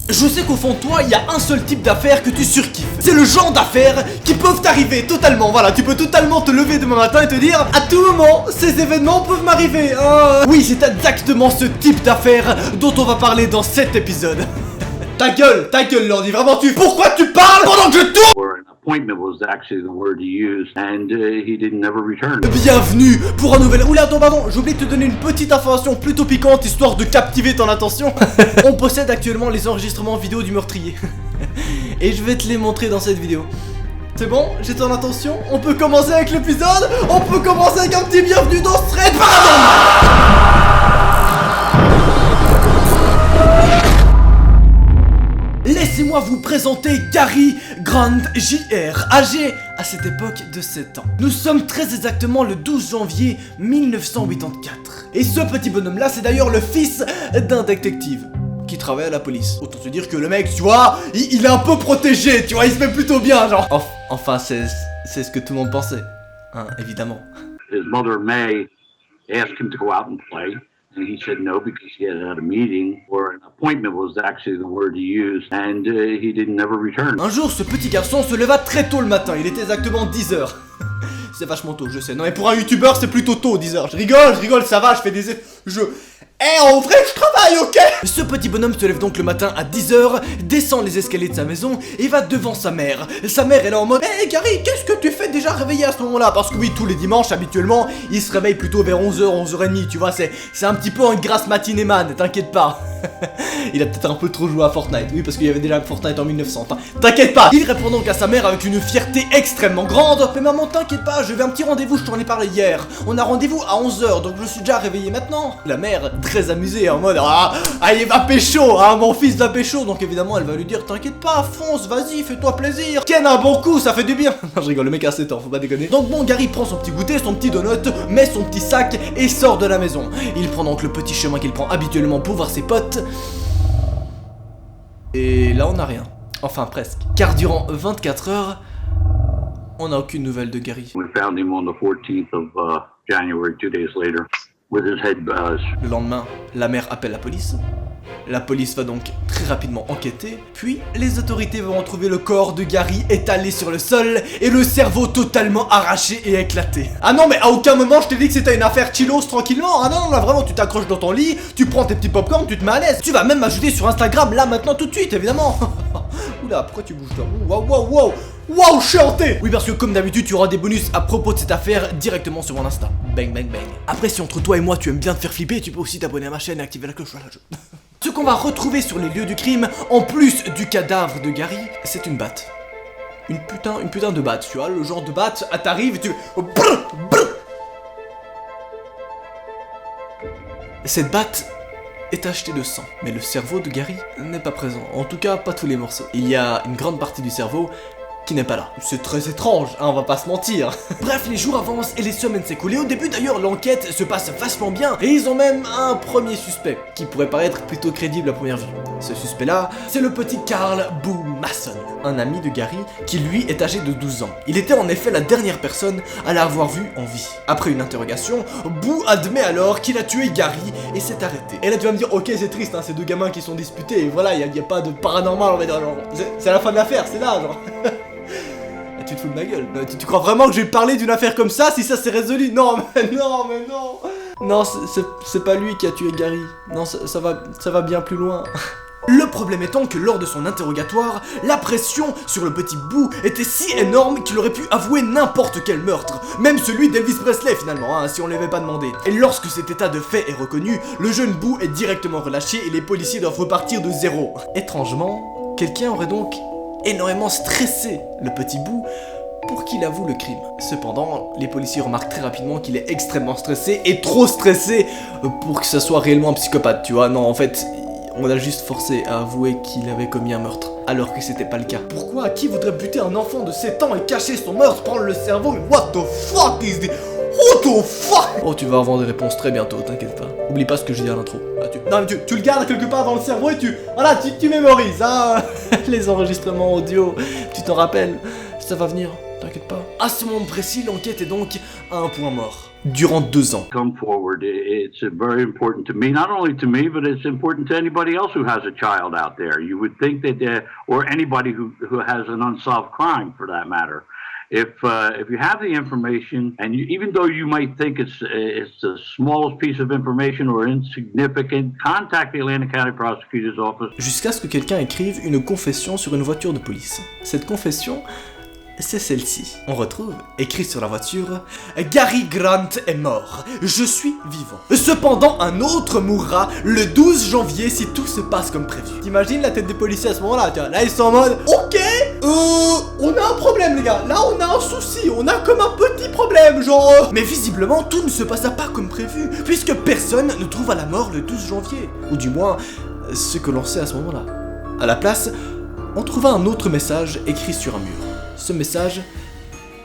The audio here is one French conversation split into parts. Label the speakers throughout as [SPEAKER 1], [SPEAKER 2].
[SPEAKER 1] Je sais qu'au fond de toi, il y a un seul type d'affaires que tu surkiffes. C'est le genre d'affaires qui peuvent t'arriver totalement. Voilà, tu peux totalement te lever demain matin et te dire à tout moment, ces événements peuvent m'arriver. Oui, c'est exactement ce type d'affaires dont on va parler dans cet épisode. Ta gueule, Lordi, vraiment pourquoi tu parles pendant que je tourne?
[SPEAKER 2] Appointment was actually the word he used, and he didn't never return.
[SPEAKER 1] Bienvenue pour un nouvel... Oula, attends, pardon, j'ai oublié de te donner une petite information plutôt piquante, histoire de captiver ton attention. On possède actuellement les enregistrements vidéo du meurtrier. Et je vais te les montrer dans cette vidéo. C'est bon? J'ai ton attention? On peut commencer avec l'épisode? On peut commencer avec un petit bienvenue dans Thread Paranormal. Laissez-moi vous présenter Gary Grant Jr., âgé à cette époque de 7 ans. Nous sommes très exactement le 12 janvier 1984. Et ce petit bonhomme-là, c'est d'ailleurs le fils d'un détective qui travaille à la police. Autant te dire que le mec, tu vois, il est un peu protégé, tu vois, il se met plutôt bien, genre. Enfin, c'est ce que tout le monde pensait, hein, évidemment.
[SPEAKER 2] His mother, May, asked him to go out and play. And he said no because he had a meeting, or an appointment was actually the word he used, and he didn't never return.
[SPEAKER 1] Un jour, ce petit garçon se leva très tôt le matin, il était exactement 10h. C'est vachement tôt, je sais. Non mais pour un youtubeur, c'est plutôt tôt, 10h. Je rigole, ça va, je fais des... en vrai, je travaille, ok? Ce petit bonhomme se lève donc le matin à 10h, descend les escaliers de sa maison et va devant sa mère. Sa mère est là en mode hey Gary, qu'est-ce que tu fais déjà réveillé à ce moment-là? Parce que oui, tous les dimanches, habituellement, il se réveille plutôt vers 11h, 11h30, tu vois, c'est un petit peu un grasse matinée man, t'inquiète pas. Il a peut-être un peu trop joué à Fortnite, oui, parce qu'il y avait déjà Fortnite en 1900, t'inquiète pas. Il répond donc à sa mère avec une fierté extrêmement grande. Mais maman, t'inquiète pas, j'ai eu un petit rendez-vous, je t'en ai parlé hier. On a rendez-vous à 11h, donc je suis déjà réveillé maintenant. La mère, très amusée, en mode il va pécho, mon fils va pécho. Donc évidemment, elle va lui dire t'inquiète pas, fonce, vas-y, fais-toi plaisir. Ken un bon coup, ça fait du bien. Non, je rigole, le mec a 7 ans, faut pas déconner. Donc bon, Gary prend son petit goûter, son petit donut, met son petit sac et sort de la maison. Il prend donc le petit chemin qu'il prend habituellement pour voir ses potes. Et là, on n'a rien. Enfin, presque. Car durant 24 heures, on n'a aucune nouvelle de Gary.
[SPEAKER 2] We found him on the 14th of January, 2 days later, with his head buzzed.
[SPEAKER 1] Le lendemain, la mère appelle la police. La police va donc très rapidement enquêter, puis les autorités vont retrouver le corps de Gary étalé sur le sol et le cerveau totalement arraché et éclaté. Ah non mais à aucun moment je t'ai dit que c'était une affaire chillos tranquillement. Ah non, là vraiment tu t'accroches dans ton lit, tu prends tes petits popcorn, tu te mets à l'aise. Tu vas même m'ajouter sur Instagram là maintenant tout de suite évidemment. Oula, pourquoi tu bouges là? Wow, je suis hanté. Oui, parce que comme d'habitude, tu auras des bonus à propos de cette affaire directement sur mon Insta. Bang, bang, bang. Après, si entre toi et moi, tu aimes bien te faire flipper, tu peux aussi t'abonner à ma chaîne et activer la cloche. Voilà, Ce qu'on va retrouver sur les lieux du crime, en plus du cadavre de Gary, c'est une batte. Une putain de batte, tu vois, le genre de batte, t'arrives et tu... Cette batte est tacheté de sang, mais le cerveau de Gary n'est pas présent, en tout cas pas tous les morceaux. Il y a une grande partie du cerveau qui n'est pas là. C'est très étrange, hein, on va pas se mentir. Bref, les jours avancent et les semaines s'écoulent. Au début d'ailleurs, l'enquête se passe vachement bien et ils ont même un premier suspect qui pourrait paraître plutôt crédible à première vue. Ce suspect-là, c'est le petit Carl Boo Mason, un ami de Gary qui lui est âgé de 12 ans. Il était en effet la dernière personne à l'avoir vu en vie. Après une interrogation, Boo admet alors qu'il a tué Gary et s'est arrêté. Et là tu vas me dire, ok c'est triste, hein, ces deux gamins qui sont disputés, et voilà, il y a pas de paranormal, on va dire, genre, c'est la fin de l'affaire, c'est là, genre. Tu te fous de ma gueule. Tu crois vraiment que je vais parler d'une affaire comme ça si ça s'est résolu? Non. Non, c'est pas lui qui a tué Gary. Non, ça va bien plus loin. Le problème étant que lors de son interrogatoire, la pression sur le petit Boo était si énorme qu'il aurait pu avouer n'importe quel meurtre, même celui d'Elvis Presley finalement, hein, si on l'avait pas demandé. Et lorsque cet état de fait est reconnu, le jeune Boo est directement relâché et les policiers doivent repartir de zéro. Étrangement, quelqu'un aurait donc énormément stressé le petit Boo pour qu'il avoue le crime. Cependant, les policiers remarquent très rapidement qu'il est extrêmement stressé et trop stressé pour que ça soit réellement un psychopathe, tu vois. Non, en fait, on l'a juste forcé à avouer qu'il avait commis un meurtre, alors que c'était pas le cas. Pourquoi? Qui voudrait buter un enfant de 7 ans et cacher son meurtre, prendre le cerveau? What the fuck is this? What the fuck? Oh, tu vas avoir des réponses très bientôt, t'inquiète pas. Oublie pas ce que j'ai dit à l'intro. Non, mais tu le gardes quelque part dans le cerveau et voilà, tu mémorises, hein. Les enregistrements audio, tu t'en rappelles, ça va venir, t'inquiète pas. À ce moment précis, l'enquête est donc à un point mort. Durant 2 ans.
[SPEAKER 2] Come forward. It's very important to me, not only to me, but it's important to anybody else who has a child out there. You would think that, or anybody who has an unsolved crime, for that matter. If you have the information, and even though you might think it's the smallest piece of information or insignificant, contact the Atlantic County Prosecutor's Office.
[SPEAKER 1] Jusqu'à ce que quelqu'un écrive une confession sur une voiture de police. Cette confession, c'est celle-ci. On retrouve, écrit sur la voiture, « Gary Grant est mort. Je suis vivant. Cependant, un autre mourra le 12 janvier si tout se passe comme prévu. » T'imagines la tête des policiers à ce moment-là, tu vois. Là, ils sont en mode, « Ok, on a un problème, les gars. Là, on a un souci. On a comme un petit problème, genre... » Mais visiblement, tout ne se passa pas comme prévu, puisque personne ne trouva la mort le 12 janvier. Ou du moins, ce que l'on sait à ce moment-là. À la place, on trouva un autre message écrit sur un mur. Ce message,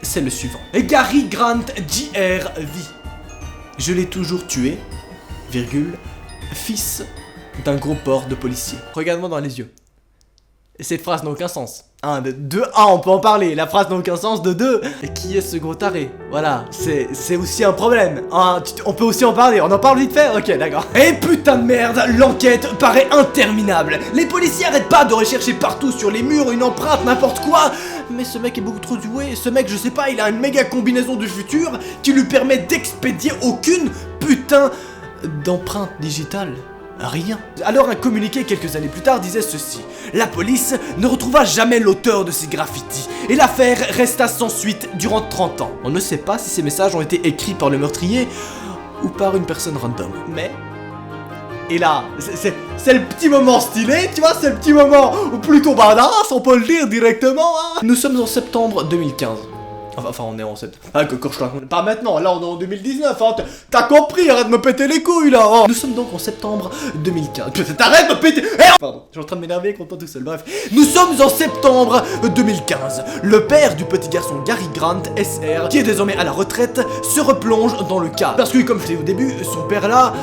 [SPEAKER 1] c'est le suivant. Gary Grant Jr. vit. Je l'ai toujours tué, virgule, fils d'un gros porc de policier. Regarde-moi dans les yeux. Cette phrase n'a aucun sens. De 1, on peut en parler. La phrase n'a aucun sens. De 2, qui est ce gros taré? Voilà, c'est aussi un problème. On peut aussi en parler. On en parle vite fait? Ok, d'accord. Et putain de merde, l'enquête paraît interminable. Les policiers arrêtent pas de rechercher partout sur les murs une empreinte, n'importe quoi. Mais ce mec est beaucoup trop doué. Ce mec, je sais pas, il a une méga combinaison du futur qui lui permet d'expédier aucune putain d'empreinte digitale. Rien. Alors un communiqué quelques années plus tard disait ceci. La police ne retrouva jamais l'auteur de ces graffitis et l'affaire resta sans suite durant 30 ans. On ne sait pas si ces messages ont été écrits par le meurtrier ou par une personne random. Mais... Et là, c'est le petit moment stylé, tu vois, c'est le petit moment plutôt badass, on peut le dire directement, hein. Nous sommes en septembre 2015. Enfin, on est en septembre. Ah, quand je te raconte. Pas maintenant, là on est en 2019, hein. T'as compris, arrête de me péter les couilles là, hein. Nous sommes donc en septembre 2015. T'arrêtes de me péter. Pardon, je suis en train de m'énerver contre tout seul. Bref, nous sommes en septembre 2015. Le père du petit garçon Gary Grant, SR, qui est désormais à la retraite, se replonge dans le cas. Parce que, comme je l'ai dit au début, son père là.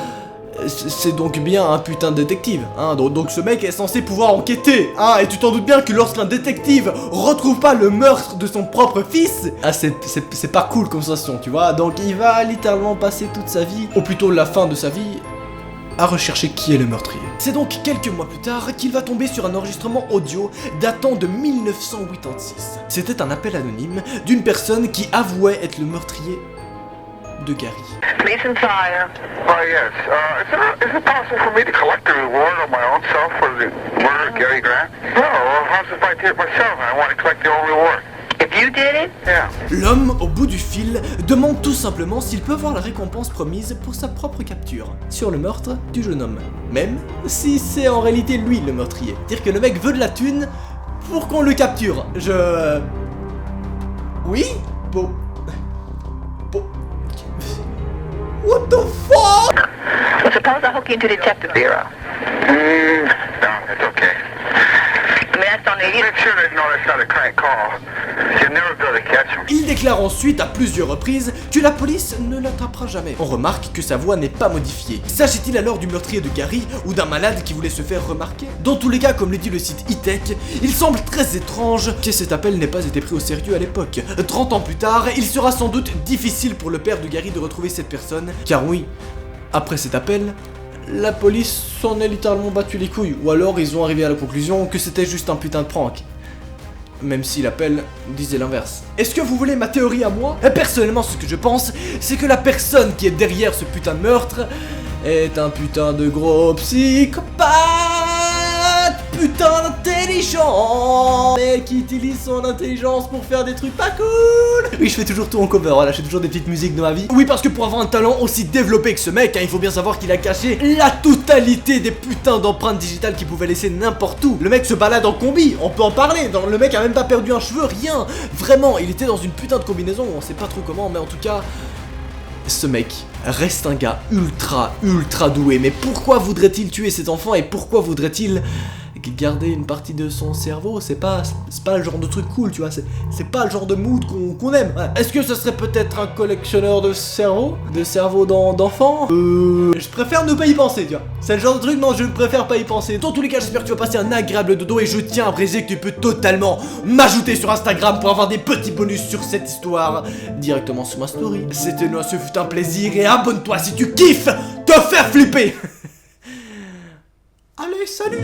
[SPEAKER 1] C'est donc bien un putain de détective, hein, donc ce mec est censé pouvoir enquêter, hein, et tu t'en doutes bien que lorsqu'un détective retrouve pas le meurtre de son propre fils, ah c'est pas cool comme sensation, tu vois, donc il va littéralement passer toute sa vie, ou plutôt la fin de sa vie, à rechercher qui est le meurtrier. C'est donc quelques mois plus tard qu'il va tomber sur un enregistrement audio datant de 1986. C'était un appel anonyme d'une personne qui avouait être le meurtrier de Gary.
[SPEAKER 3] Police and fire.
[SPEAKER 4] Oh yes. Is it possible for me to collect the reward on my own self for the murder of Gary Grant? No. How's if I did it myself and I want to collect the old reward?
[SPEAKER 3] If you did it?
[SPEAKER 4] Yeah.
[SPEAKER 1] L'homme, au bout du fil, demande tout simplement s'il peut voir la récompense promise pour sa propre capture sur le meurtre du jeune homme. Même si c'est en réalité lui le meurtrier. C'est-à-dire que le mec veut de la thune pour qu'on le capture. Oui? Bon. What the fuck?
[SPEAKER 3] Well, suppose I hook you into the Detective Bureau.
[SPEAKER 4] No, it's okay.
[SPEAKER 3] I mean, that's on the...
[SPEAKER 4] Make sure they know that's not a crank call. You'll never be able to catch them.
[SPEAKER 1] Il déclare ensuite à plusieurs reprises que la police ne l'attrapera jamais. On remarque que sa voix n'est pas modifiée. S'agit-il alors du meurtrier de Gary ou d'un malade qui voulait se faire remarquer? Dans tous les cas, comme le dit le site E-Tech, il semble très étrange que cet appel n'ait pas été pris au sérieux à l'époque. 30 ans plus tard, il sera sans doute difficile pour le père de Gary de retrouver cette personne, car oui, après cet appel, la police s'en est littéralement battu les couilles, ou alors ils ont arrivé à la conclusion que c'était juste un putain de prank. Même si l'appel disait l'inverse. Est-ce que vous voulez ma théorie à moi? Personnellement, ce que je pense, c'est que la personne qui est derrière ce putain de meurtre est un putain de gros psychopathe, putain d'intelligent, mais qui utilise son intelligence pour faire des trucs pas cool. Oui, je fais toujours tout en cover, voilà, je fais toujours des petites musiques de ma vie. Oui, parce que pour avoir un talent aussi développé que ce mec, hein, il faut bien savoir qu'il a caché la totalité des putains d'empreintes digitales qu'il pouvait laisser n'importe où. Le mec se balade en combi, on peut en parler, le mec a même pas perdu un cheveu, rien. Vraiment, il était dans une putain de combinaison, on sait pas trop comment, mais en tout cas... Ce mec reste un gars ultra doué. Mais pourquoi voudrait-il tuer cet enfant et pourquoi voudrait-il garder une partie de son cerveau, c'est pas le genre de truc cool, tu vois, c'est pas le genre de mood qu'on aime. Ouais. Est-ce que ce serait peut-être un collectionneur de cerveaux d'enfants? Je préfère ne pas y penser, tu vois. C'est le genre de truc, non, je préfère pas y penser. Dans tous les cas, j'espère que tu vas passer un agréable dodo et je tiens à préciser que tu peux totalement m'ajouter sur Instagram pour avoir des petits bonus sur cette histoire directement sur ma story. C'était moi, ce fut un plaisir et abonne-toi si tu kiffes te faire flipper. Allez, salut!